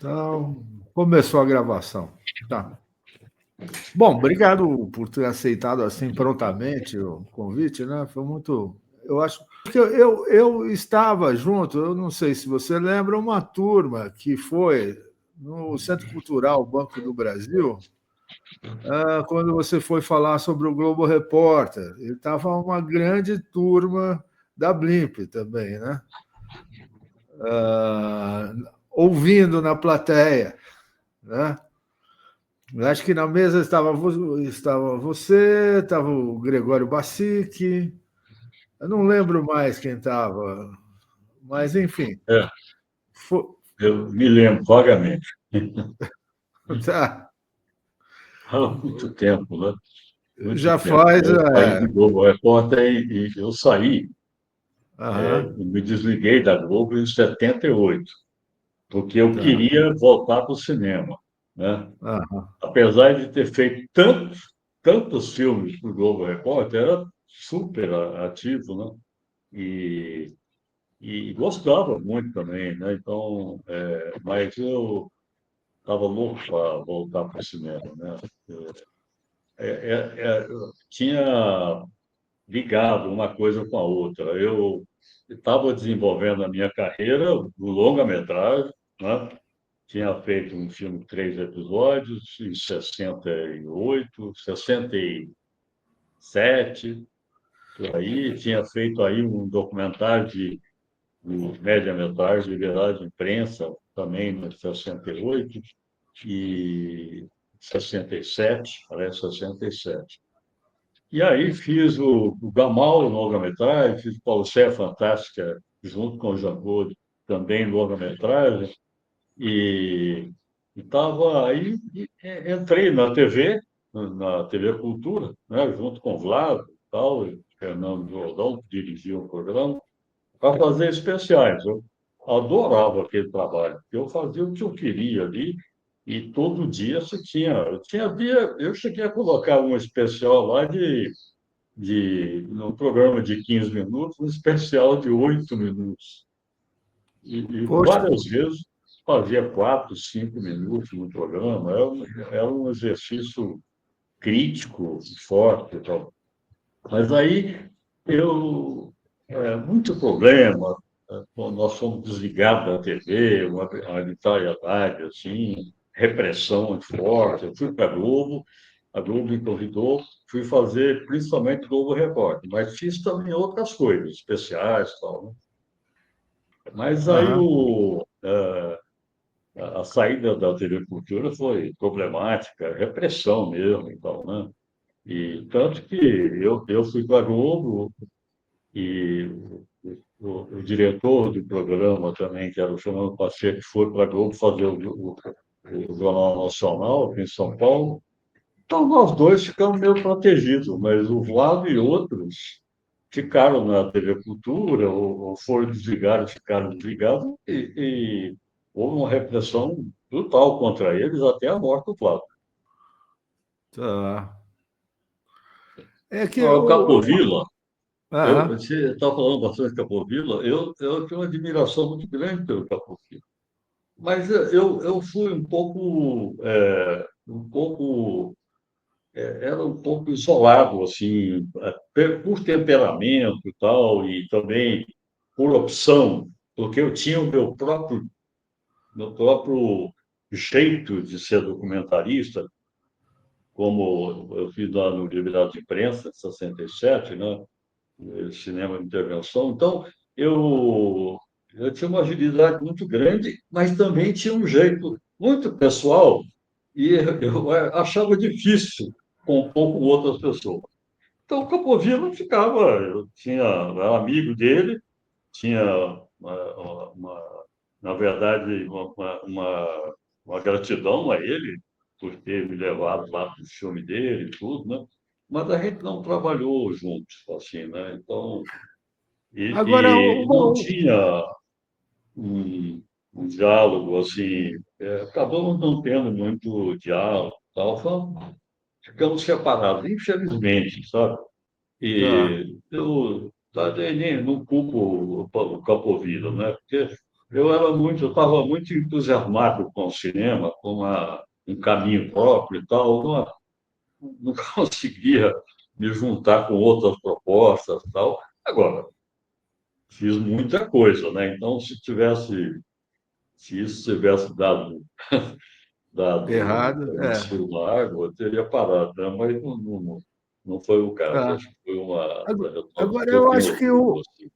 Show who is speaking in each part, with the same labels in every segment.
Speaker 1: Então, começou a gravação. Tá. Bom, obrigado por ter aceitado assim prontamente o convite, né? Foi muito. Eu acho. Porque eu estava junto, eu não sei se você lembra, uma turma que foi no Centro Cultural Banco do Brasil, quando você foi falar sobre o Globo Repórter. E estava uma grande turma da Blimp também, né? Ouvindo na plateia, né? Acho que na mesa estava você, estava o Gregório Bassic, eu não lembro mais quem estava, mas enfim.
Speaker 2: É,
Speaker 1: Foi,
Speaker 2: eu me lembro vagamente.
Speaker 1: tá,
Speaker 2: Há muito tempo, né? Muito
Speaker 1: já
Speaker 2: tempo.
Speaker 1: faz.
Speaker 2: Eu saí do Globo Repórter e eu saí,
Speaker 1: Aham,
Speaker 2: eu me desliguei da Globo em 78, porque eu
Speaker 1: tá,
Speaker 2: queria voltar para o cinema, né?
Speaker 1: aham,
Speaker 2: Apesar de ter feito tantos filmes para o Globo Repórter, era super ativo, né? E, e gostava muito também, né? Então, mas eu estava louco para voltar para o cinema, né? Eu tinha ligado uma coisa com a outra. Eu estava desenvolvendo a minha carreira do longa-metragem, né? Tinha feito um filme de 3 episódios em 68, 67, por aí. Tinha feito aí um documentário de média-metragem, Liberdade de Imprensa, também em 68 e 67, parece 67. E aí fiz o Gamal, longa-metragem, fiz Paulo Sé Fantástica, junto com o Jean-Claude, também longa-metragem, e estava aí, entrei na TV, na TV Cultura, né, junto com o Vlado e tal, e Fernando Jordão, que dirigia o programa, para fazer especiais. Eu adorava aquele trabalho, porque eu fazia o que eu queria ali, e todo dia você tinha. Eu cheguei a colocar um especial lá no programa de 15 minutos, um especial de 8 minutos. E
Speaker 1: poxa,
Speaker 2: várias vezes fazia 4, 5 minutos no programa. Era um exercício crítico, forte e tal. Mas aí eu. Muito problema. Nós fomos desligados da TV, uma arbitrariedade, assim, repressão forte. Eu fui para a Globo me convidou, fui fazer principalmente Globo Repórter, mas fiz também outras coisas, especiais e tal, né? Mas aí
Speaker 1: aham,
Speaker 2: a saída da TV Cultura foi problemática, repressão mesmo e tal, né? E tanto que eu fui para a Globo e o diretor do programa também, que era o Fernando Pacheco, foi para a Globo fazer o Jornal Nacional aqui em São Paulo. Então, nós dois ficamos meio protegidos, mas o Vlado e outros ficaram na TV Cultura, ou foram desligados, ficaram desligados, e houve uma repressão brutal contra eles até a morte do Vlado.
Speaker 1: tá. É que
Speaker 2: O
Speaker 1: o.
Speaker 2: Capovilla,
Speaker 1: Aham,
Speaker 2: você está falando bastante de Capovilla, eu tenho uma admiração muito grande pelo Capovilla. Mas eu fui era um pouco isolado, assim, por temperamento e tal, e também por opção, porque eu tinha o meu próprio jeito de ser documentarista, como eu fiz lá no Liberdade de Imprensa, de 67, né? Cinema de intervenção. Então, eu, eu tinha uma agilidade muito grande, mas também tinha um jeito muito pessoal, e eu achava difícil compor com outras pessoas. Então, o Capovilla ficava, eu era amigo dele, tinha, na verdade, uma gratidão a ele por ter me levado lá para o filme dele e tudo, né? Mas a gente não trabalhou juntos, assim, né? Então,
Speaker 1: agora,
Speaker 2: e não tinha um, um diálogo, assim, acabamos não tendo muito diálogo, tal, ficamos separados, infelizmente, sabe?
Speaker 1: tá,
Speaker 2: E eu nem não culpo o Capovilla, né? Porque eu estava muito entusiasmado com o cinema, com um caminho próprio e tal, não conseguia me juntar com outras propostas e tal. Agora, fiz muita coisa, né? Então, se isso tivesse dado
Speaker 1: Errado,
Speaker 2: vacilo na água, eu teria parado, né? Mas não foi o caso.
Speaker 1: tá.
Speaker 2: Acho que foi uma trajetória
Speaker 1: Agora,
Speaker 2: que eu tenho orgulho, assim.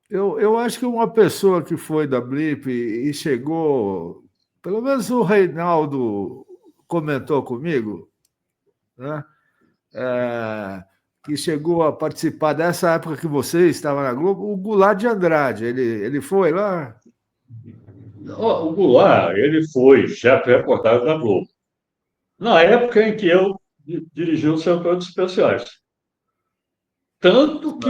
Speaker 1: eu acho que uma pessoa que foi da Blip e chegou, pelo menos o Reinaldo comentou comigo, né? É, que chegou a participar dessa época que você estava na Globo, o Goulart de Andrade. Ele foi lá?
Speaker 2: O Goulart, ele foi chefe de reportagem da Globo. Na época em que eu dirigi o setor de especiais. Tanto que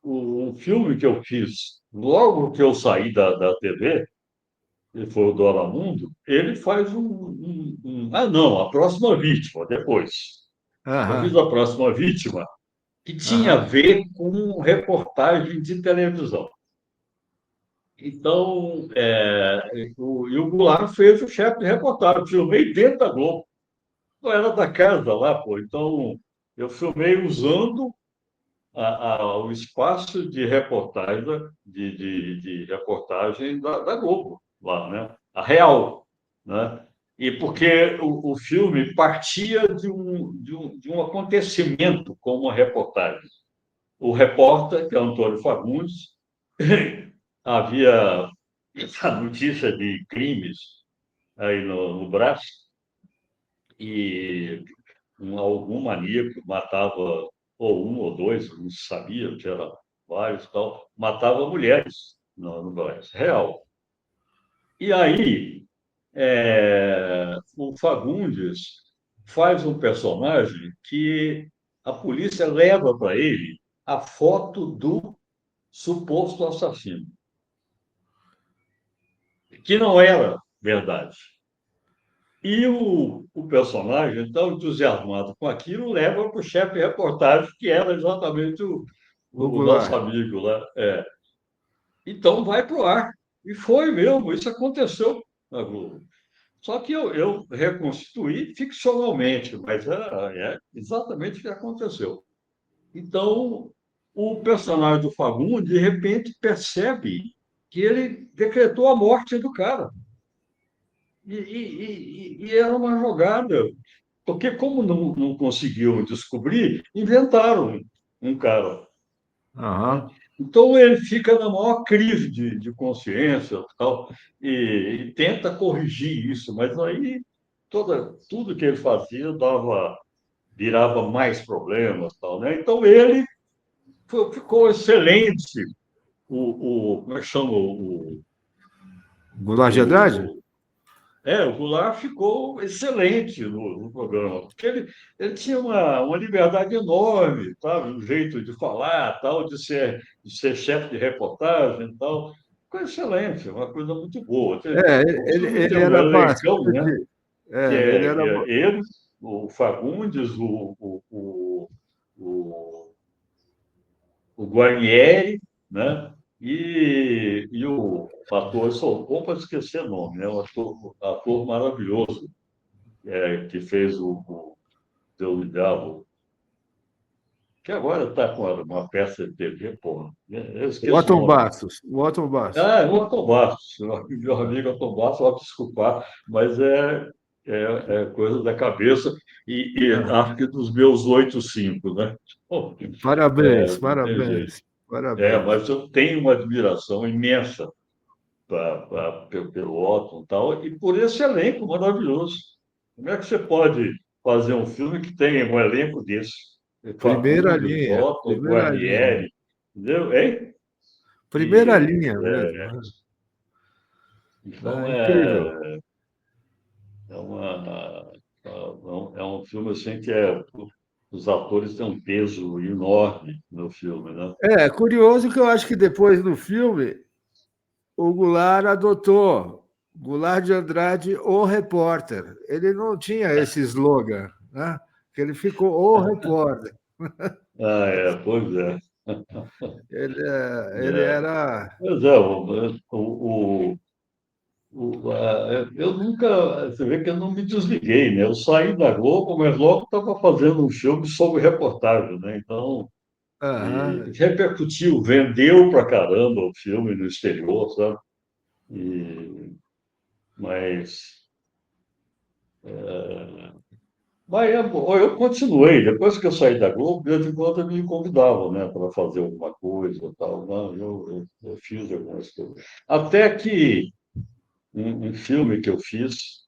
Speaker 2: o filme que eu fiz, logo que eu saí da TV, que foi o Dora Mundo, ele faz Ah, não, A Próxima Vítima, depois. Eu fiz
Speaker 1: Aham,
Speaker 2: A Próxima Vítima, que tinha a
Speaker 1: aham.
Speaker 2: ver com reportagem de televisão. Então, e o Goulart fez o chefe de reportagem, eu filmei dentro da Globo. Não era da casa lá, pô. Então, eu filmei usando o espaço de reportagem, de reportagem da Globo, lá, né? A Real, né? E porque o filme partia de um acontecimento como uma reportagem. O repórter, que é Antônio Fagundes, havia essa notícia de crimes aí no Brás, e algum maníaco matava ou um ou dois, não se sabia, que era vários e tal, matava mulheres no Brás, real. E aí, o Fagundes faz um personagem que a polícia leva para ele a foto do suposto assassino, que não era verdade. E o personagem, tão entusiasmado com aquilo, leva para o chefe de reportagem, que era exatamente
Speaker 1: O
Speaker 2: o nosso
Speaker 1: Goulart.
Speaker 2: amigo lá. Então vai para o ar. E foi mesmo, isso aconteceu na Globo. Só que eu reconstituí ficcionalmente, mas é exatamente o que aconteceu. Então, o personagem do Fagundes, de repente, percebe que ele decretou a morte do cara. E era uma jogada, porque como não conseguiam descobrir, inventaram um cara, né?
Speaker 1: Aham.
Speaker 2: Então ele fica na maior crise de consciência tal, e tenta corrigir isso, mas aí tudo que ele fazia virava mais problemas tal, né? Então ele ficou excelente, como é que chama
Speaker 1: Goulart de Andrade?
Speaker 2: o, o Goulart ficou excelente no programa, porque ele tinha uma liberdade enorme, sabe? Um jeito de falar, tal, de ser chefe de reportagem, tal. Ficou excelente, uma coisa muito boa. O filme tem
Speaker 1: Ele
Speaker 2: um
Speaker 1: era
Speaker 2: elencão, né?
Speaker 1: bastante.
Speaker 2: Que
Speaker 1: Ele era.
Speaker 2: ele, o Fagundes, o, o Guarnieri, né? E o ator, eu sou bom para esquecer o nome, né? Um ator maravilhoso, que fez o Deus me Diabo, que agora está com uma peça de TV, porra. Eu
Speaker 1: O
Speaker 2: esqueço o
Speaker 1: Otton
Speaker 2: nome.
Speaker 1: Bastos. O Otton Bastos.
Speaker 2: Ah, o Otto Bastos, meu amigo Otto Bastos, pode desculpar, mas é coisa da cabeça e
Speaker 1: Ah,
Speaker 2: acho que dos meus 8,5, né? Bom,
Speaker 1: parabéns,
Speaker 2: não tem jeito.
Speaker 1: parabéns, parabéns.
Speaker 2: Mas eu tenho uma admiração imensa pelo Otto e tal, e por esse elenco maravilhoso. Como é que você pode fazer um filme que tem um elenco desse?
Speaker 1: Primeira
Speaker 2: Fagundes,
Speaker 1: linha,
Speaker 2: Otto,
Speaker 1: primeira linha.
Speaker 2: Guarnieri, entendeu? Hein?
Speaker 1: Primeira
Speaker 2: E,
Speaker 1: linha mesmo.
Speaker 2: é, então
Speaker 1: É incrível.
Speaker 2: é uma, é um filme assim que os atores têm um peso enorme no filme, né?
Speaker 1: É curioso que eu acho que depois do filme, o Goulart adotou Goulart de Andrade, o repórter. Ele não tinha esse slogan, né? Que ele ficou o repórter.
Speaker 2: Pois é.
Speaker 1: Ele
Speaker 2: É.
Speaker 1: era.
Speaker 2: Pois é, eu nunca, você vê que eu não me desliguei, né? Eu saí da Globo, mas logo estava fazendo um filme sobre reportagem, né? Então, e
Speaker 1: Aham.
Speaker 2: repercutiu, vendeu pra caramba o filme no exterior, sabe? E, mas, eu continuei, depois que eu saí da Globo, de vez em quando me convidavam, né, para fazer alguma coisa e tal. Não, eu fiz algumas coisas. Até que um filme que eu fiz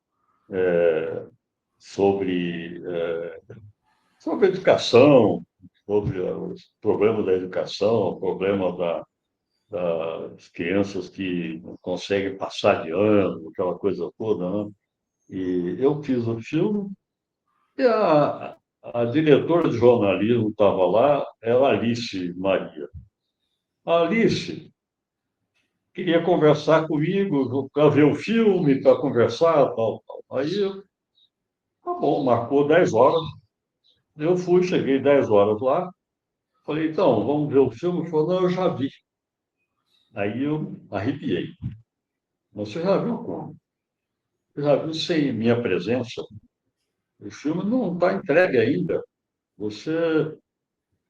Speaker 2: sobre, sobre educação, sobre os problemas da educação, o problema das crianças que não conseguem passar de ano, aquela coisa toda, né? E eu fiz o filme e a diretora de jornalismo estava lá, era Alice Maria. A Alice queria conversar comigo, para ver o filme, para conversar, tal, tal. Aí, tá bom, marcou 10 horas. Eu fui, cheguei 10 horas lá, falei, então, vamos ver o filme? Ele falou, não, eu já vi. Aí eu arrepiei. Você já viu como? Você já viu sem minha presença? O filme não está entregue ainda. Você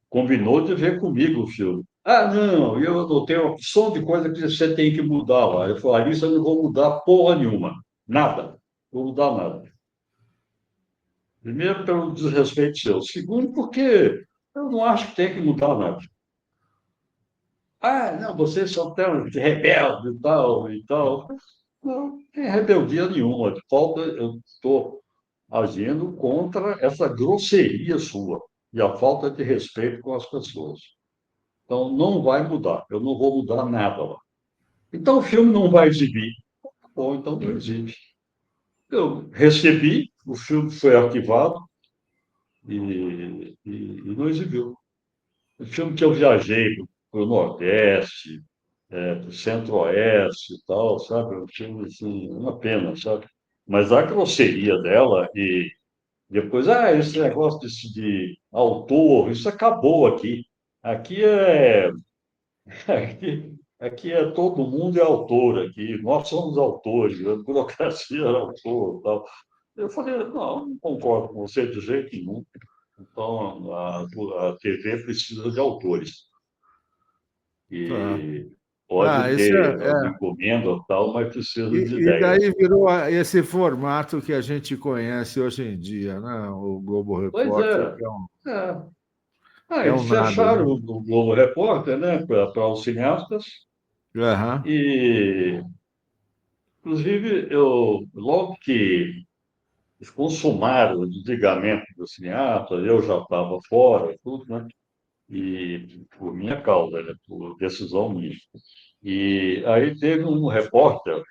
Speaker 2: combinou de ver comigo o filme. Ah, não, eu tenho uma opção de coisa que você tem que mudar lá. Eu falei, Alice, eu não vou mudar porra nenhuma. Nada. Não vou mudar nada. Primeiro, pelo desrespeito seu. Segundo, porque eu não acho que tem que mudar nada. Ah, não, vocês são tão rebeldes e tal, e tal. Não, não tem rebeldia nenhuma. Falta, eu estou agindo contra essa grosseria sua e a falta de respeito com as pessoas. Então, não vai mudar. Eu não vou mudar nada lá. Então, o filme não vai exibir. Bom, então não exibe. Eu recebi, o filme foi arquivado e não exibiu. O filme que eu viajei para o Nordeste, para o Centro-Oeste e tal, sabe? Um filme, assim, uma pena, sabe? Mas a grosseria dela e depois, esse negócio de autor, isso acabou aqui. Aqui é aqui é todo mundo é autor aqui, nós somos autores, a burocracia é autor, tal. Eu falei, não concordo com você de jeito nenhum. Então, a TV precisa de autores.
Speaker 1: Tá.
Speaker 2: E pode
Speaker 1: Isso
Speaker 2: ter uma encomenda e tal, mas precisa de
Speaker 1: e
Speaker 2: ideias.
Speaker 1: daí virou esse formato que a gente conhece hoje em dia, né? O Globo
Speaker 2: Pois
Speaker 1: Repórter,
Speaker 2: é.
Speaker 1: que
Speaker 2: É.
Speaker 1: é um
Speaker 2: Eles
Speaker 1: nada, né?
Speaker 2: fecharam o Globo Repórter, né, para os cineastas.
Speaker 1: Aham.
Speaker 2: E, inclusive, logo que consumaram o desligamento do cineasta, eu já estava fora, tudo, né? E por minha causa, né? Por decisão minha. E aí teve um repórter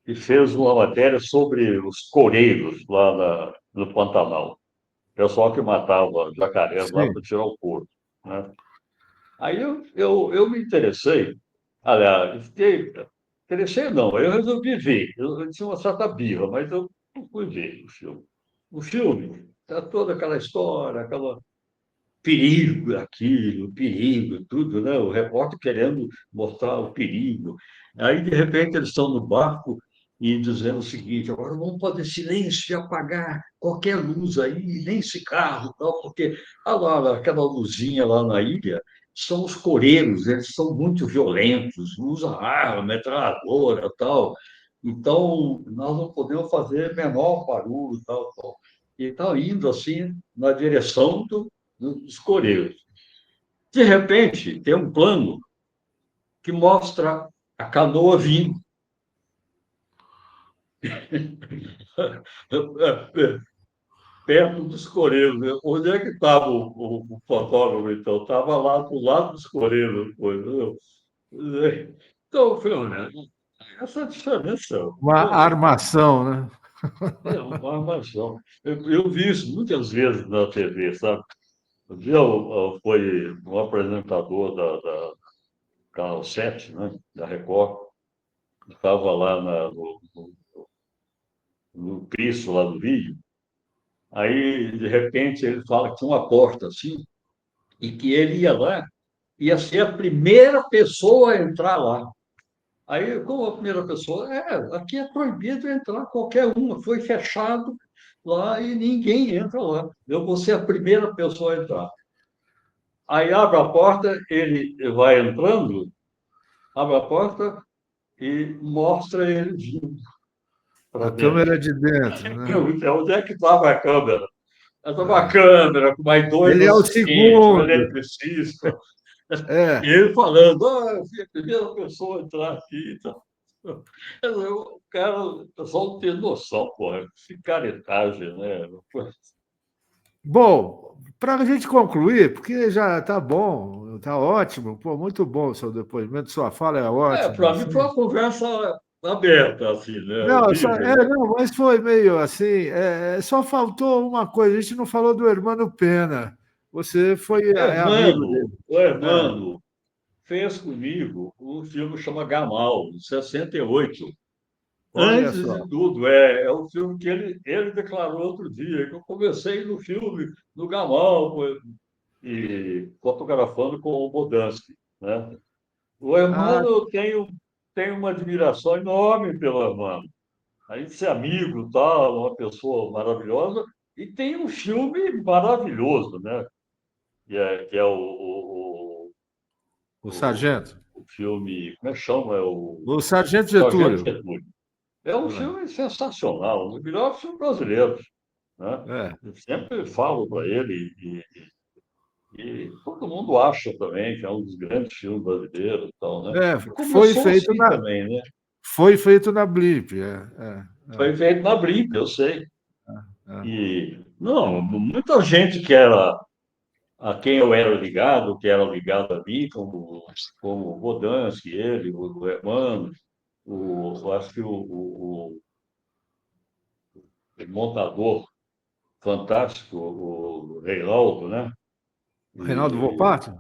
Speaker 2: que fez uma matéria sobre os coreiros lá no Pantanal, pessoal que matava jacarés lá
Speaker 1: Sim.
Speaker 2: para tirar o couro, né? Aí eu me interessei, aliás, interessei não, eu resolvi ver, eu tinha uma certa birra, mas eu fui ver o filme. O filme, tá toda aquela história, aquela perigo, aquilo, perigo, tudo, né? O repórter querendo mostrar o perigo. Aí, de repente, eles estão no barco e dizendo o seguinte: agora vamos fazer silêncio e apagar qualquer luz aí, nem esse carro, tal, porque lá, aquela luzinha lá na ilha são os coreiros, eles são muito violentos, usam arma, metralhadora, tal. Então, nós não podemos fazer menor barulho, tal, tal. E está indo assim na direção dos coreiros. De repente, tem um plano que mostra a canoa vindo. Perto dos coreiros. Né? Onde é que estava o fotógrafo, então? Estava lá do lado dos coreiros. Então, eu falei, olha, essa diferença
Speaker 1: Uma armação, né?
Speaker 2: é uma armação. Eu vi isso muitas vezes na TV, sabe? Um dia foi um apresentador da Canal 7, né, da Record, estava lá no Cristo, lá do Rio. Aí, de repente, ele fala que tinha uma porta assim, e que ele ia lá. ia ser a primeira pessoa a entrar lá. Aí, como a primeira pessoa, aqui é proibido entrar qualquer uma, foi fechado lá e ninguém entra lá. Eu vou ser a primeira pessoa a entrar. Aí abre a porta, ele vai entrando, abre a porta e mostra ele vindo para
Speaker 1: A
Speaker 2: dentro.
Speaker 1: câmera de dentro, né?
Speaker 2: Onde é que estava a câmera? Estava uma
Speaker 1: É.
Speaker 2: câmera com mais dois
Speaker 1: Ele é o
Speaker 2: assistentes, um
Speaker 1: segundo.
Speaker 2: eletricista, e
Speaker 1: É.
Speaker 2: ele falando, eu fui a primeira pessoa a entrar aqui. Então, o cara, o pessoal não tem noção, porra, que caretagem, né?
Speaker 1: Bom, para a gente concluir, porque já está bom, está ótimo, pô, muito bom o seu depoimento, sua fala é ótima,
Speaker 2: Para mim foi
Speaker 1: assim.
Speaker 2: uma conversa aberta, assim, né?
Speaker 1: Não,
Speaker 2: Livre, né?
Speaker 1: não, mas foi meio assim. Só faltou uma coisa. A gente não falou do Hermano Pena. Você foi amigo dele.
Speaker 2: O
Speaker 1: É,
Speaker 2: Hermano fez comigo um filme que chama Gamal, em 68.
Speaker 1: olha
Speaker 2: Antes de
Speaker 1: só.
Speaker 2: tudo, é um filme que ele declarou outro dia, que eu comecei no filme, no Gamal, e fotografando com o Bodansky, né? O
Speaker 1: Ah,
Speaker 2: Hermano, eu tenho uma admiração enorme pelo Hermano. A gente ser amigo, tal, uma pessoa maravilhosa, e tem um filme maravilhoso, né? Que é
Speaker 1: o
Speaker 2: o,
Speaker 1: Sargento.
Speaker 2: o filme, como é que chama? É o
Speaker 1: O Sargento
Speaker 2: Sargento
Speaker 1: Getúlio.
Speaker 2: Getúlio. É um filme sensacional, um dos melhores filmes brasileiros, né?
Speaker 1: É,
Speaker 2: Eu sempre falo para ele, e todo mundo acha também que é um dos grandes filmes brasileiros e tal, né?
Speaker 1: é,
Speaker 2: E
Speaker 1: foi
Speaker 2: começou
Speaker 1: feito
Speaker 2: assim
Speaker 1: na,
Speaker 2: também, né?
Speaker 1: foi feito na Blip.
Speaker 2: Foi feito na Blimp, eu sei.
Speaker 1: É.
Speaker 2: E, não, muita gente que era a quem eu era ligado, que era ligado a mim, como o Bodansky, ele, o Hermano, eu acho que o montador fantástico, o Reinaldo, né?
Speaker 1: Reinaldo
Speaker 2: E,
Speaker 1: Volpato?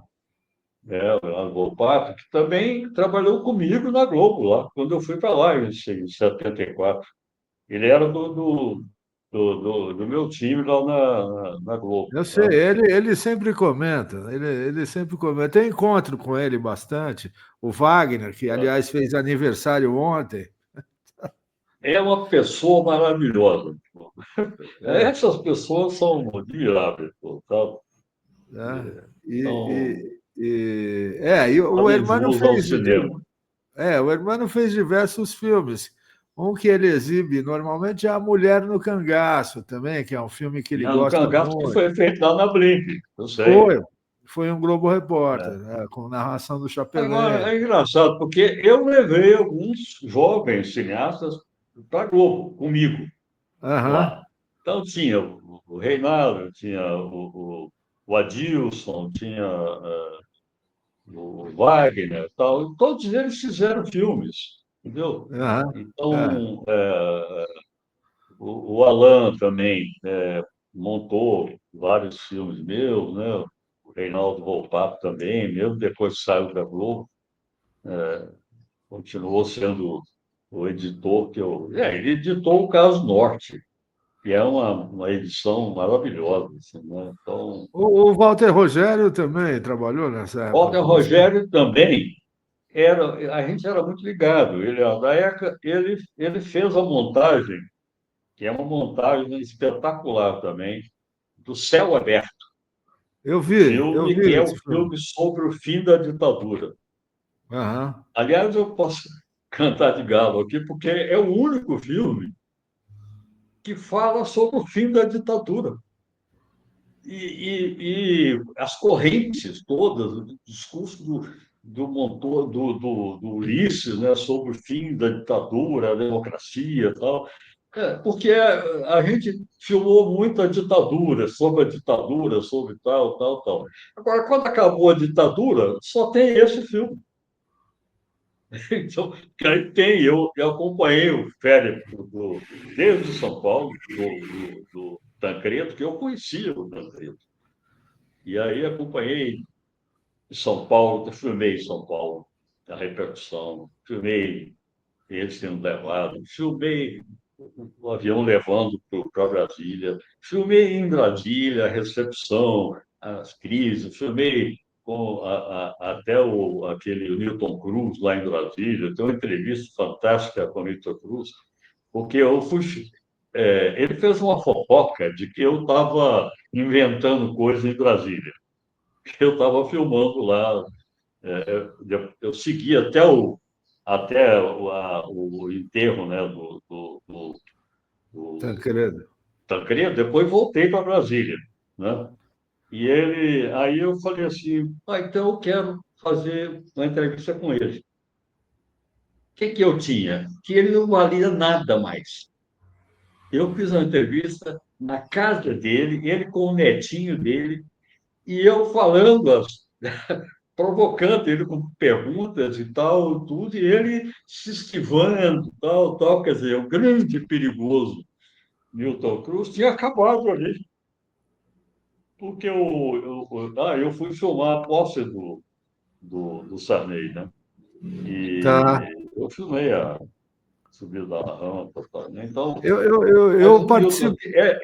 Speaker 2: o Reinaldo Volpato, que também trabalhou comigo na Globo, lá, quando eu fui para lá, em 74. Ele era do meu time lá na Globo.
Speaker 1: Eu sei,
Speaker 2: Né?
Speaker 1: ele sempre comenta, ele sempre comenta. Tem encontro com ele bastante. O Wagner, que aliás fez aniversário ontem.
Speaker 2: É uma pessoa maravilhosa.
Speaker 1: É,
Speaker 2: Essas pessoas são admiráveis, sabe?
Speaker 1: é.
Speaker 2: São
Speaker 1: E o
Speaker 2: fazem
Speaker 1: Hermano
Speaker 2: jus ao
Speaker 1: fez,
Speaker 2: cinema.
Speaker 1: o Hermano fez diversos filmes. Um que ele exibe normalmente é A Mulher no Cangaço, também, que é um filme que ele
Speaker 2: E o
Speaker 1: gosta
Speaker 2: cangaço que
Speaker 1: muito.
Speaker 2: foi feito lá na Blink, eu sei.
Speaker 1: Foi, foi um Globo Repórter,
Speaker 2: É.
Speaker 1: né, com narração do
Speaker 2: Agora,
Speaker 1: Chapelin.
Speaker 2: é engraçado, porque eu levei alguns jovens cineastas para a Globo, comigo,
Speaker 1: Aham,
Speaker 2: lá. Então, tinha o Reinaldo, tinha o Adilson, tinha o Wagner, tal. E todos eles fizeram filmes, entendeu?
Speaker 1: aham, é,
Speaker 2: Então, o Alan também montou vários filmes meus, né? O Reinaldo Volpato também, mesmo depois que saiu da Globo, continuou sendo o editor que eu. Ele editou o Caso Norte, que é uma edição maravilhosa, assim, né? Então,
Speaker 1: o Walter Rogério também trabalhou nessa época
Speaker 2: Walter
Speaker 1: com você?
Speaker 2: Rogério também a gente era muito ligado. Da época, ele fez a montagem, que é uma montagem espetacular também, do Céu Aberto, o
Speaker 1: Eu
Speaker 2: filme que
Speaker 1: vi
Speaker 2: é
Speaker 1: esse
Speaker 2: o
Speaker 1: filme.
Speaker 2: filme sobre o fim da ditadura.
Speaker 1: Aham.
Speaker 2: Aliás, eu posso cantar de galo aqui, porque é o único filme que fala sobre o fim da ditadura. E as correntes todas, o discurso do Ulisses, né, sobre o fim da ditadura, a democracia e tal. Porque a gente filmou muito a ditadura, sobre tal, tal, tal. Agora, quando acabou a ditadura, só tem esse filme. Então, que aí eu acompanhei o Félix desde São Paulo, do Tancredo, que eu conhecia o Tancredo. E aí acompanhei em São Paulo, eu filmei em São Paulo, a repercussão, filmei eles sendo levados, filmei o avião levando para Brasília, filmei em Brasília a recepção, as crises, filmei. até aquele Newton Cruz, lá em Brasília, tem uma entrevista fantástica com o Newton Cruz, porque ele fez uma fofoca de que eu estava inventando coisa em Brasília, que eu estava filmando lá. Eu segui até o enterro, né, do
Speaker 1: Tancredo.
Speaker 2: Tancredo, depois voltei para Brasília, né? Aí eu falei assim, então eu quero fazer uma entrevista com ele. O que eu tinha? Que ele não valia nada mais. Eu fiz uma entrevista na casa dele, ele com o netinho dele, e eu provocando ele com perguntas e tal, tudo, e ele se esquivando, tal, quer dizer, o grande perigoso Newton Cruz tinha acabado ali, porque eu fui filmar a posse do Sarney, né?
Speaker 1: Tá.
Speaker 2: E eu filmei a subida da rampa, tal, né? Então, mas
Speaker 1: Eu
Speaker 2: o Newton,
Speaker 1: participo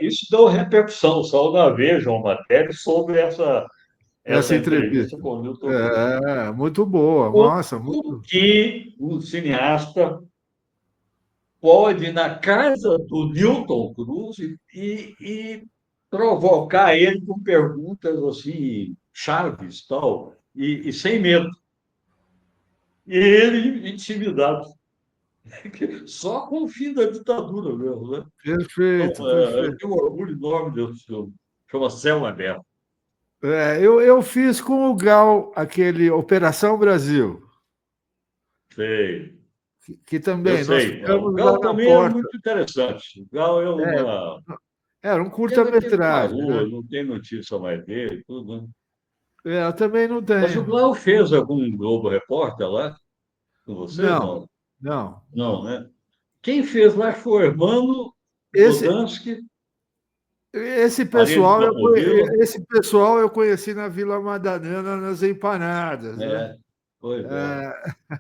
Speaker 2: isso deu repercussão, saiu na Veja uma matéria sobre essa
Speaker 1: dessa
Speaker 2: entrevista
Speaker 1: entrevista.
Speaker 2: com o Newton Cruz.
Speaker 1: Muito boa. Nossa,
Speaker 2: Como
Speaker 1: muito.
Speaker 2: que um cineasta pode, na casa do Newton Cruz, e provocar ele com perguntas assim, chaves, tal, e sem medo. E ele intimidado, só com o fim da ditadura mesmo, né?
Speaker 1: Perfeito,
Speaker 2: Então, eu
Speaker 1: perfeito.
Speaker 2: tenho um orgulho enorme desse filme. Chama Céu Aberto.
Speaker 1: Eu fiz com o Gal aquele Operação Brasil,
Speaker 2: Sei.
Speaker 1: que
Speaker 2: Eu
Speaker 1: também nós
Speaker 2: sei. O
Speaker 1: ficamos lá
Speaker 2: Gal
Speaker 1: na
Speaker 2: também é
Speaker 1: porta.
Speaker 2: muito interessante. O Gal é
Speaker 1: É,
Speaker 2: uma.
Speaker 1: era um
Speaker 2: Pena que ele
Speaker 1: curta-metragem, né?
Speaker 2: parou, não tem notícia mais dele, tudo, né?
Speaker 1: Eu também não
Speaker 2: Mas o
Speaker 1: tenho.
Speaker 2: Blau fez algum Globo Repórter lá com você?
Speaker 1: Não,
Speaker 2: Não,
Speaker 1: não,
Speaker 2: não,
Speaker 1: não.
Speaker 2: né? Quem fez lá foi o Hermano
Speaker 1: Esse,
Speaker 2: Bodansky,
Speaker 1: esse
Speaker 2: parede
Speaker 1: pessoal
Speaker 2: da Povila.
Speaker 1: esse pessoal eu conheci na Vila Madalena nas empanadas, né?
Speaker 2: É, pois é.
Speaker 1: É,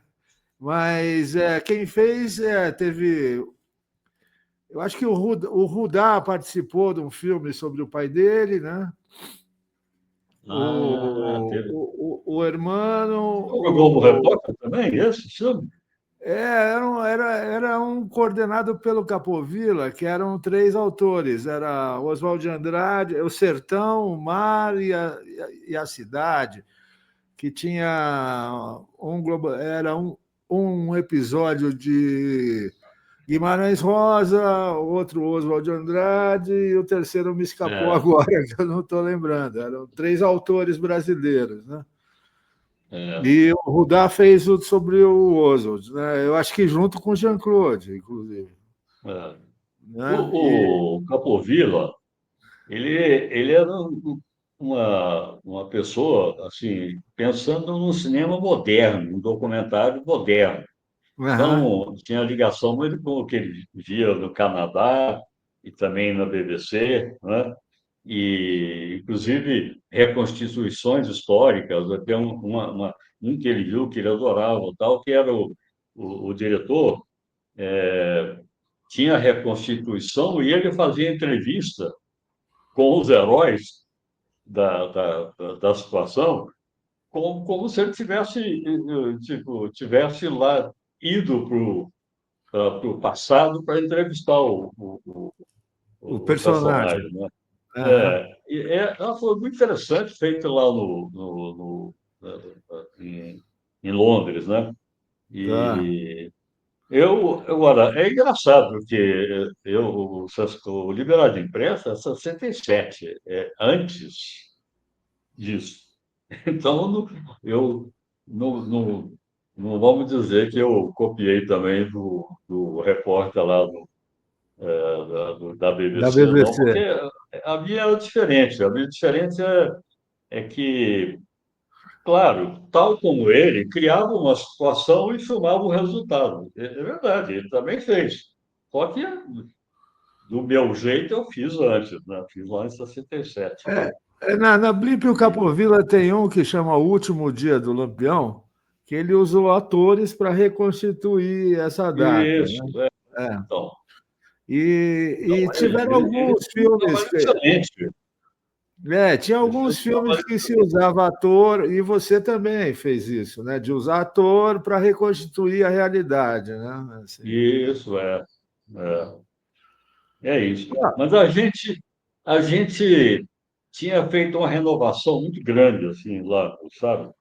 Speaker 1: mas quem fez teve. Eu acho que o Rudá participou de um filme sobre o pai dele, né?
Speaker 2: Ah, teve.
Speaker 1: O Hermano,
Speaker 2: Foi o Globo Repórter também, esse filme?
Speaker 1: era um coordenado pelo Capovilla, que eram três autores, era Oswald de Andrade, O Sertão, o Mar e a Cidade, que tinha era um episódio de Guimarães Rosa, outro Oswald de Andrade, e o terceiro me escapou
Speaker 2: É,
Speaker 1: agora, que eu não estou lembrando. Eram três autores brasileiros, né?
Speaker 2: é.
Speaker 1: E o Rudá fez o sobre o Oswald, né? Eu acho que junto com o Jean-Claude, inclusive.
Speaker 2: É.
Speaker 1: Né?
Speaker 2: O Capovilla, ele era uma pessoa, assim, pensando no cinema moderno, um documentário moderno.
Speaker 1: Aham,
Speaker 2: Então, tinha ligação muito com o que ele via no Canadá e também na BBC, né? E, inclusive, reconstituições históricas, até um que ele viu, que ele adorava, tal, que era o diretor, tinha reconstituição e ele fazia entrevista com os heróis da situação, como se ele tivesse lá ido para o passado para entrevistar
Speaker 1: o
Speaker 2: o
Speaker 1: personagem.
Speaker 2: personagem, né?
Speaker 1: Aham,
Speaker 2: Ela foi muito interessante, feito lá em Londres, né?
Speaker 1: tá.
Speaker 2: E agora, é engraçado, porque o Liberdade de Imprensa é 67, antes disso. Então, eu não, não vamos dizer que eu copiei também do repórter lá da
Speaker 1: Da
Speaker 2: BBC, não, porque
Speaker 1: BBC.
Speaker 2: a minha era diferente. A minha diferença é que, claro, tal como ele, criava uma situação e filmava o resultado. É verdade, ele também fez. Só que, do meu jeito, eu fiz antes, né? Fiz lá em 67.
Speaker 1: Na Blimp e o
Speaker 2: E,
Speaker 1: Capovilla tem um que chama O Último Dia do Lampião, que ele usou atores para reconstituir essa data,
Speaker 2: isso,
Speaker 1: né? É.
Speaker 2: então.
Speaker 1: E
Speaker 2: Então, ele,
Speaker 1: tiveram
Speaker 2: ele, ele
Speaker 1: alguns
Speaker 2: fez um
Speaker 1: filmes
Speaker 2: trabalho excelente.
Speaker 1: Tinha alguns filmes que se usava ator, e você também fez isso, né? De usar ator para reconstituir a realidade, né? Assim.
Speaker 2: Isso, é. É isso. Mas a gente tinha feito uma renovação muito grande, assim, lá, sabe?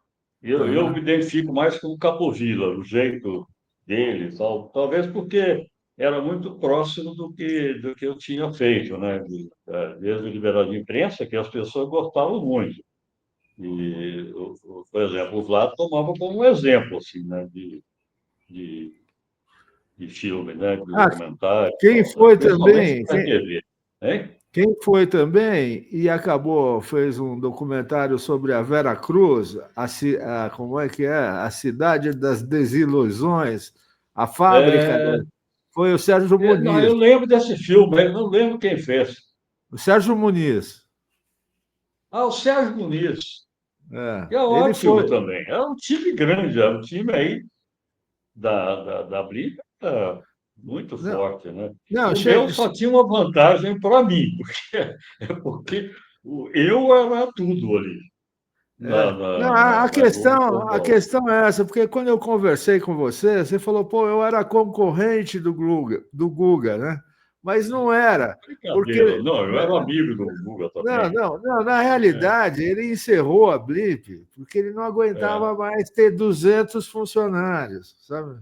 Speaker 2: Eu me
Speaker 1: Aham.
Speaker 2: identifico mais com o Capovilla, o jeito dele, e tal. Talvez porque era muito próximo do que eu tinha feito, né? Desde o Liberdade de Imprensa, que as pessoas gostavam muito. E, por exemplo, o Vlado tomava como um exemplo, assim, né? De, de filme, né? De
Speaker 1: Ah,
Speaker 2: documentário, e
Speaker 1: quem
Speaker 2: tal, né?
Speaker 1: foi
Speaker 2: Principalmente
Speaker 1: também,
Speaker 2: para a TV. Hein?
Speaker 1: quem foi também e acabou, fez um documentário sobre a Vera Cruz, como é que é? A Cidade das Desilusões, a fábrica,
Speaker 2: É,
Speaker 1: foi o Sérgio
Speaker 2: não, eu
Speaker 1: Muniz.
Speaker 2: lembro desse filme, mas não lembro quem fez.
Speaker 1: O Sérgio Muniz.
Speaker 2: Ah, o Sérgio Muniz, que é
Speaker 1: Ele
Speaker 2: ótimo
Speaker 1: foi.
Speaker 2: também. É um time grande, é um time aí da Briga, muito
Speaker 1: Não,
Speaker 2: forte, né?
Speaker 1: não,
Speaker 2: O meu só tinha uma vantagem para mim, porque eu era tudo ali
Speaker 1: Não,
Speaker 2: na Globo
Speaker 1: a
Speaker 2: Global.
Speaker 1: questão é essa, porque quando eu conversei com você, você falou, pô, eu era concorrente do Guga, né? Mas não era,
Speaker 2: Brincadeira,
Speaker 1: porque
Speaker 2: não, eu era amigo do Guga
Speaker 1: não,
Speaker 2: também.
Speaker 1: não, não, na
Speaker 2: Né?
Speaker 1: realidade, ele encerrou a Blip porque ele não
Speaker 2: É,
Speaker 1: aguentava mais ter 200 funcionários, sabe?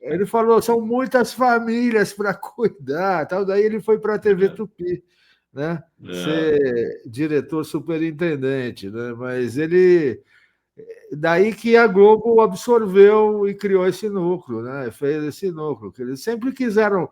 Speaker 1: Ele falou, são muitas famílias para cuidar, tal. Daí ele foi para a TV
Speaker 2: é,
Speaker 1: Tupi, né?
Speaker 2: é,
Speaker 1: Ser diretor superintendente, né? Mas ele daí que a Globo absorveu e criou esse núcleo, né? Fez esse núcleo, que eles sempre quiseram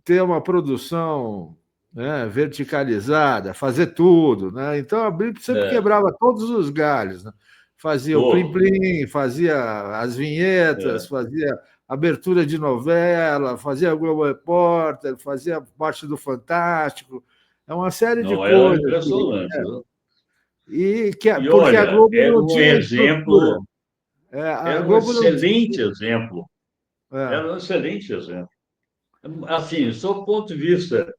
Speaker 1: ter uma produção, né, verticalizada, fazer tudo, né? Então a Blip sempre
Speaker 2: é,
Speaker 1: quebrava todos os galhos, né? Fazia o Plim
Speaker 2: todo.
Speaker 1: Plim, fazia as vinhetas,
Speaker 2: É.
Speaker 1: fazia abertura de novela, fazia Globo Repórter, fazia parte do Fantástico, é uma série de
Speaker 2: Não, era
Speaker 1: coisas.
Speaker 2: impressionante, viu? E
Speaker 1: Porque a
Speaker 2: olha,
Speaker 1: Globo não tinha estrutura. A
Speaker 2: era um
Speaker 1: Globo não
Speaker 2: excelente
Speaker 1: tinha.
Speaker 2: exemplo,
Speaker 1: É,
Speaker 2: era um excelente exemplo. Assim, sob o ponto de vista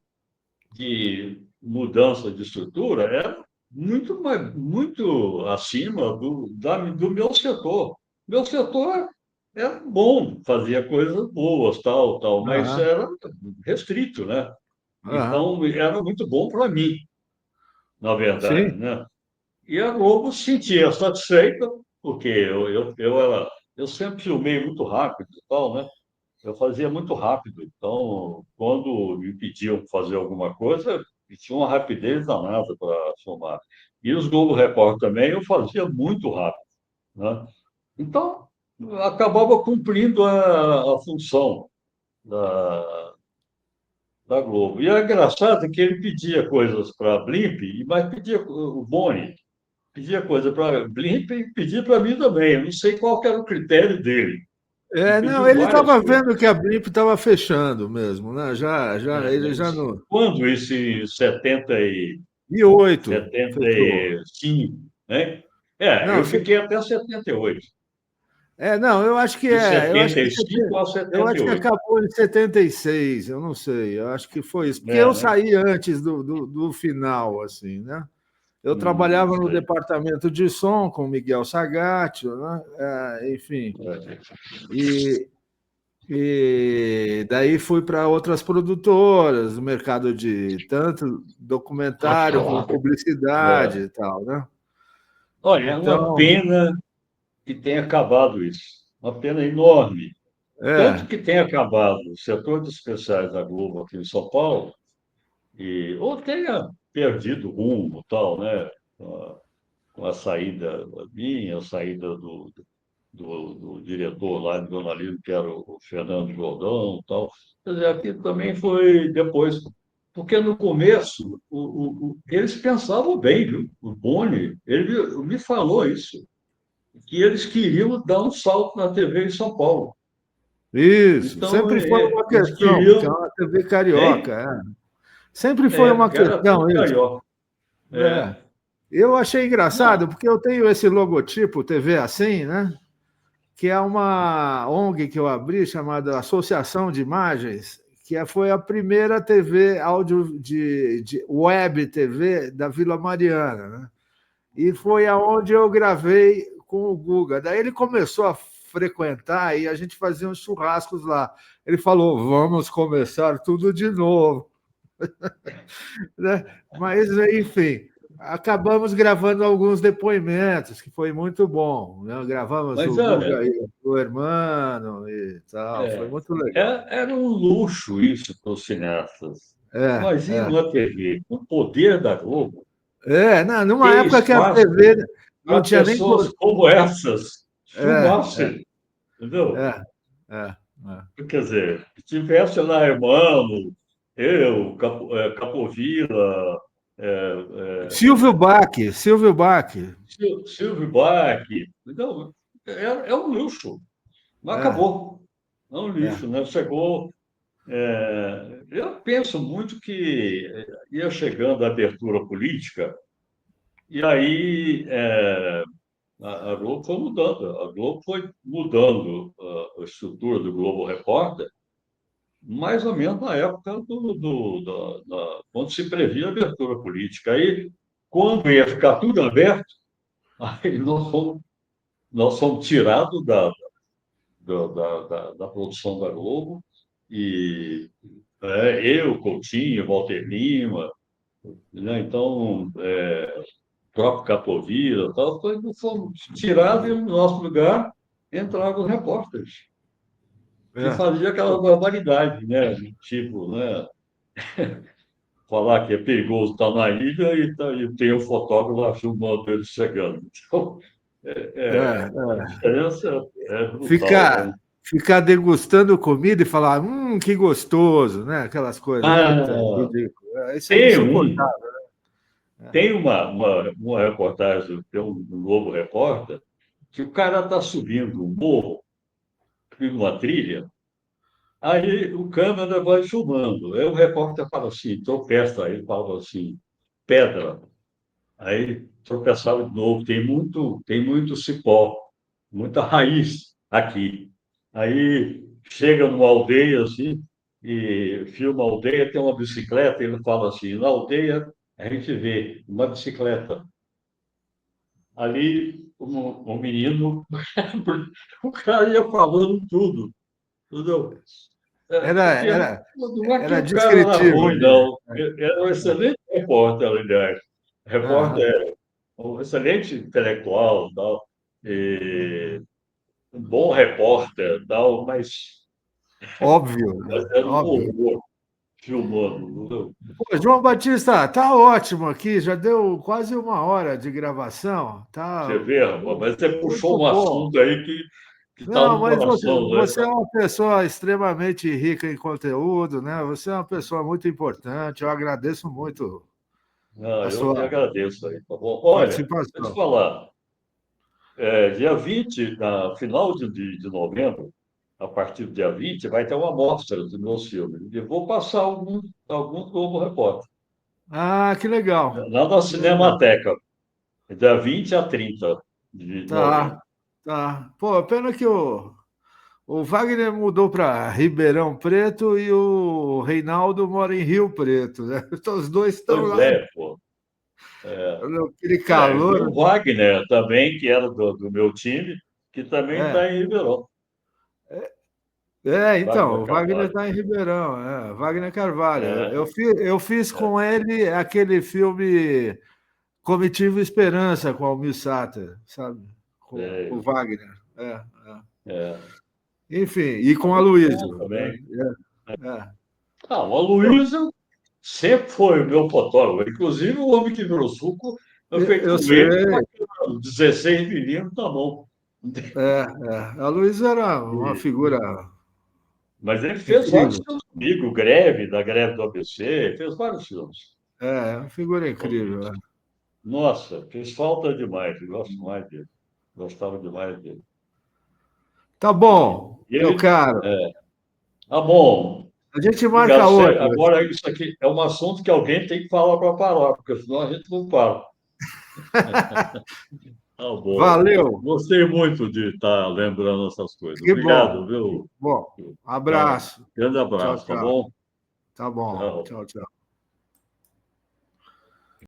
Speaker 2: de mudança de estrutura, era muito acima do meu setor. Meu setor era bom, fazia coisas boas, tal, mas
Speaker 1: aham,
Speaker 2: era restrito, né?
Speaker 1: aham.
Speaker 2: Então, era muito bom para mim, na verdade,
Speaker 1: Sim.
Speaker 2: né? E a Globo se sentia satisfeita, porque eu sempre filmei muito rápido e tal, né? Eu fazia muito rápido. Então, quando me pediam fazer alguma coisa, tinha uma rapidez danada para filmar. E os Globo Repórter também eu fazia muito rápido, né? Então, acabava cumprindo a função da Globo. E é engraçado que ele pedia coisas para a Blimp, mas pedia o Boni. Pedia coisa para Blimp e pedia para mim também. Eu não sei qual que era o critério dele. Ele
Speaker 1: Não,
Speaker 2: pediu
Speaker 1: ele
Speaker 2: várias
Speaker 1: estava
Speaker 2: coisas.
Speaker 1: vendo que a Blip estava fechando mesmo, né? Ele já
Speaker 2: Mas
Speaker 1: não.
Speaker 2: quando isso em 70 e
Speaker 1: E oito
Speaker 2: setenta
Speaker 1: fechou.
Speaker 2: e cinco, né?
Speaker 1: Não,
Speaker 2: Eu fiquei até 78.
Speaker 1: não, eu acho que
Speaker 2: De
Speaker 1: é.
Speaker 2: setenta e cinco a
Speaker 1: Eu
Speaker 2: setenta e
Speaker 1: acho que
Speaker 2: oito,
Speaker 1: acabou em 76, eu não sei. Eu acho que foi isso. Porque eu
Speaker 2: né?
Speaker 1: saí antes do final, assim, né? Eu trabalhava no
Speaker 2: Sei.
Speaker 1: departamento de som com o Miguel Sagatio, né? Enfim.
Speaker 2: É,
Speaker 1: E, E daí fui para outras produtoras, no mercado de tanto documentário como publicidade
Speaker 2: é.
Speaker 1: e tal, né?
Speaker 2: Olha, é uma
Speaker 1: Então,
Speaker 2: pena que tenha acabado isso. Uma pena enorme. Tanto
Speaker 1: é,
Speaker 2: que tem acabado o setor de especiais da Globo aqui em São Paulo, ou tenha perdido o rumo, tal, né? Com a saída minha, a saída do diretor lá de jornalismo, que era o Fernando Jordão, tal. Quer dizer, aqui também foi depois, porque no começo eles pensavam bem, viu? O Boni, ele me falou isso, que eles queriam dar um salto na TV em São Paulo.
Speaker 1: isso,
Speaker 2: Então,
Speaker 1: sempre foi uma
Speaker 2: eles
Speaker 1: questão, porque é
Speaker 2: queriam,
Speaker 1: uma TV carioca,
Speaker 2: hein?
Speaker 1: sempre foi uma
Speaker 2: Porque era
Speaker 1: questão
Speaker 2: tudo
Speaker 1: isso.
Speaker 2: carioca.
Speaker 1: É.
Speaker 2: É,
Speaker 1: Eu achei engraçado,
Speaker 2: não,
Speaker 1: porque eu tenho esse logotipo TV Assim, né? Que é uma ONG que eu abri chamada Associação de Imagens, que foi a primeira TV áudio de web TV da Vila Mariana, né? E foi aonde eu gravei com o Guga. Daí ele começou a frequentar e a gente fazia uns churrascos lá. Ele falou: vamos começar tudo de novo. Né? Mas, enfim, acabamos gravando alguns depoimentos, que foi muito bom. Né? Gravamos
Speaker 2: Mas
Speaker 1: o
Speaker 2: olha,
Speaker 1: Guga e o Hermano e tal, foi muito legal.
Speaker 2: era um luxo isso para os cineastas.
Speaker 1: É,
Speaker 2: Imagina
Speaker 1: é.
Speaker 2: uma TV com o poder da Globo
Speaker 1: Não, numa
Speaker 2: ter
Speaker 1: época que a
Speaker 2: espaço
Speaker 1: TV não
Speaker 2: para
Speaker 1: tinha nem.
Speaker 2: pessoas como essas
Speaker 1: É,
Speaker 2: filmassem, entendeu?
Speaker 1: é, é, é.
Speaker 2: Quer dizer, se tivesse lá, Hermano, eu, Capovilla,
Speaker 1: Silvio Bach, Silvio Bach.
Speaker 2: Silvio Bach, então, é um luxo, mas
Speaker 1: É,
Speaker 2: acabou. É um
Speaker 1: é,
Speaker 2: lixo, né? Chegou. Eu penso muito que ia chegando a abertura política, e aí a Globo foi mudando. A Globo foi mudando a estrutura do Globo Repórter, mais ou menos na época quando se previa a abertura política. Aí, quando ia ficar tudo aberto, aí nós fomos tirados da produção da Globo, e eu, Coutinho, Walter Lima, né? Então, o próprio Capovilla, tal, fomos tirados e no nosso lugar entravam os repórteres, que
Speaker 1: é.
Speaker 2: fazia aquela barbaridade, né? Tipo, né? Falar que é perigoso estar na ilha e tem um fotógrafo lá filmando eles chegando. Então, a
Speaker 1: É.
Speaker 2: diferença é brutal, né?
Speaker 1: Ficar degustando comida e falar, que gostoso, né? Aquelas coisas. Puta, é
Speaker 2: Ah,
Speaker 1: ridículo. Isso é
Speaker 2: tem um,
Speaker 1: insuportável.
Speaker 2: tem uma reportagem, tem um Globo Repórter, que o cara está subindo um morro, subindo uma trilha, aí o câmera vai filmando. Aí o repórter fala assim, tropeça, aí ele fala assim, pedra. Aí tropeçava de novo, tem muito cipó, muita raiz aqui. Aí chega numa aldeia assim, e filma a aldeia, tem uma bicicleta, e ele fala assim, na aldeia a gente vê uma bicicleta. Ali um menino, o cara ia falando tudo, entendeu?
Speaker 1: Era,
Speaker 2: Porque
Speaker 1: era,
Speaker 2: não é que
Speaker 1: era
Speaker 2: o cara era
Speaker 1: descritivo.
Speaker 2: ruim, não. Era um excelente repórter, aliás.
Speaker 1: Aham.
Speaker 2: Repórter, um excelente intelectual, tal, e um bom repórter, tal,
Speaker 1: Óbvio,
Speaker 2: mas
Speaker 1: né?
Speaker 2: era um
Speaker 1: Óbvio.
Speaker 2: horror filmando, entendeu?
Speaker 1: Pô, João Batista, tá ótimo aqui, já deu quase uma hora de gravação,
Speaker 2: Você
Speaker 1: tá
Speaker 2: vê, rapaz, mas você puxou
Speaker 1: muito
Speaker 2: um
Speaker 1: bom.
Speaker 2: assunto aí que está
Speaker 1: Não,
Speaker 2: no
Speaker 1: mas
Speaker 2: coração, né?
Speaker 1: você é uma pessoa extremamente rica em conteúdo, né? Você é uma pessoa muito importante. Eu agradeço muito
Speaker 2: Não,
Speaker 1: a
Speaker 2: eu que
Speaker 1: sua
Speaker 2: agradeço aí, tá bom? Olha, vou te
Speaker 1: participação.
Speaker 2: falar, dia 20, na final de novembro, a partir do dia 20 vai ter uma mostra dos meus filmes. E vou passar algum Globo Repórter.
Speaker 1: Ah, que legal.
Speaker 2: Lá na
Speaker 1: Que legal.
Speaker 2: Cinemateca, dia 20 a 30 de novembro.
Speaker 1: Tá, tá. Pô, pena que o Wagner mudou para Ribeirão Preto e o Reinaldo mora em Rio Preto, né? Então, os dois estão
Speaker 2: Pois
Speaker 1: lá
Speaker 2: é, pô.
Speaker 1: naquele
Speaker 2: E tem o
Speaker 1: calor.
Speaker 2: Wagner também, que era do meu time, que também
Speaker 1: É,
Speaker 2: está em Ribeirão.
Speaker 1: então,
Speaker 2: Wagner
Speaker 1: o Wagner
Speaker 2: Carvalho.
Speaker 1: está em Ribeirão, Wagner Carvalho.
Speaker 2: É,
Speaker 1: Eu fiz
Speaker 2: é,
Speaker 1: com ele aquele filme Comitiva Esperança com Almir Sater, sabe? Com o
Speaker 2: é,
Speaker 1: Wagner. É.
Speaker 2: é.
Speaker 1: Enfim, e
Speaker 2: Tá
Speaker 1: com a
Speaker 2: muito bom
Speaker 1: Luísa.
Speaker 2: também.
Speaker 1: É.
Speaker 2: Ah, o Aloysio sempre foi o meu fotógrafo. Inclusive, o Homem que Virou Suco, eu feito
Speaker 1: Eu
Speaker 2: com ele, com
Speaker 1: sei.
Speaker 2: aqueles 16 milímetros na mão.
Speaker 1: A Luísa era uma
Speaker 2: E-
Speaker 1: figura
Speaker 2: Mas ele fez vários
Speaker 1: incrível.
Speaker 2: filmes comigo, da greve do ABC, fez vários filmes.
Speaker 1: Uma figura incrível.
Speaker 2: Nossa, fez falta demais, eu gosto mais dele. Gostava demais dele.
Speaker 1: Tá
Speaker 2: E
Speaker 1: bom, meu
Speaker 2: ele,
Speaker 1: caro.
Speaker 2: tá bom,
Speaker 1: A gente marca
Speaker 2: obrigado.
Speaker 1: outra.
Speaker 2: Agora, isso aqui é um assunto que alguém tem que falar para parar, porque senão a gente não para. Tá bom.
Speaker 1: Valeu.
Speaker 2: Gostei muito de estar lembrando essas coisas.
Speaker 1: Que
Speaker 2: Obrigado,
Speaker 1: bom.
Speaker 2: viu?
Speaker 1: Bom,
Speaker 2: Tá.
Speaker 1: abraço.
Speaker 2: Grande
Speaker 1: Tchau,
Speaker 2: abraço, tá
Speaker 1: tchau.
Speaker 2: bom?
Speaker 1: Tá bom.
Speaker 2: Tchau.
Speaker 1: Tchau, tchau.